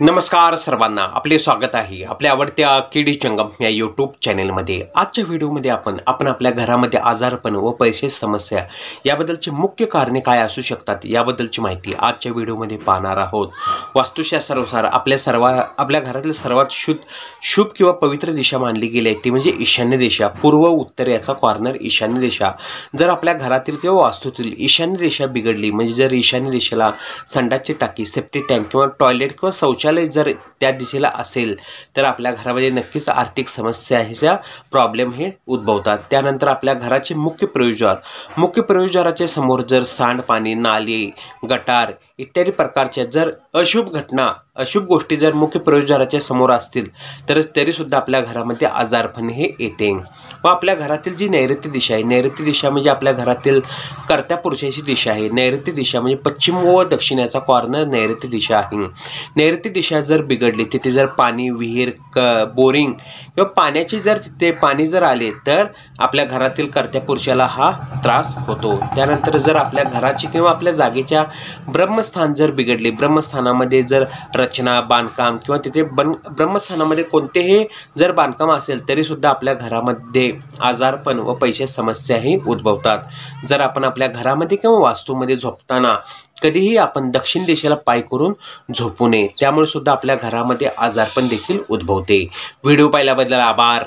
नमस्कार सर्वांना, आपले स्वागत आहे आपल्या आवडत्या केडी चंगम या यूट्यूब चॅनेलमध्ये। आजच्या व्हिडिओमध्ये आपण आपल्या घरामध्ये आजारपण व पैसे समस्या याबद्दलची मुख्य कारणे काय असू शकतात याबद्दलची माहिती आजच्या व्हिडिओमध्ये पाहणार आहोत। वास्तुशास्त्रानुसार आपल्या घरातील सर्वात शुभ किंवा पवित्र दिशा मानली गेली आहे ती म्हणजे ईशान्य दिशा। पूर्व उत्तर याचा कॉर्नर ईशान्य दिशा। जर आपल्या घरातील किंवा वास्तूतील ईशान्य दिशा बिघडली म्हणजे जर ईशान्य दिशेला संडासची टाकी, सेप्टिक टँक किंवा टॉयलेट किंवा शौचालय जर त्या दिशेला असेल तर आपल्या घरामध्ये नक्कीच आर्थिक समस्याचा प्रॉब्लेम हे उद्भवतात। त्यानंतर आपल्या घराचे मुख्य प्रवेशद्वाराच्या समोर जर सांडपाणी, नाली, गटार इत्यादी प्रकारच्या जर अशुभ गोष्टी जर मुख्य प्रवेशद्वाराच्या समोर असतील तर तरी सुद्धा आपल्या घरामध्ये आजारपण हे येते। व आपल्या घरातील जी नैऋत्य दिशा आहे, नैऋत्य दिशा म्हणजे आपल्या घरातील कर्त्या पुरुषाची दिशा आहे। नैऋत्य दिशा म्हणजे पश्चिम व दक्षिणेचा कॉर्नर नैऋत्य दिशा आहे। नैऋत्य दिशा जर बिघडली, तिथे जर पाणी, विहीर, बोरिंग किंवा पाण्याची जर तिथे पाणी जर आले तर आपल्या घरातील कर्त्या पुरुषाला हा त्रास होतो। त्यानंतर जर आपल्या घराची किंवा आपल्या जागेच्या ब्रह्मस्थान जर बिघडले, ब्रह्मस्थानामध्ये जर रचना, बांधकाम किंवा तिथे ब्रह्मस्थानामध्ये कोणतेही जर बांधकाम असेल तरी सुद्धा आपल्या घरामध्ये आजारपण व पैसे समस्याही उद्भवतात। जर आपण आपल्या घरामध्ये किंवा वास्तूमध्ये झोपताना कधीही आपण दक्षिण दिशेला पाय करून झोपू नये, त्यामुळे सुद्धा आपल्या घरामध्ये आजारपण देखील उद्भवते। व्हिडिओ पाहिल्याबद्दल आभार।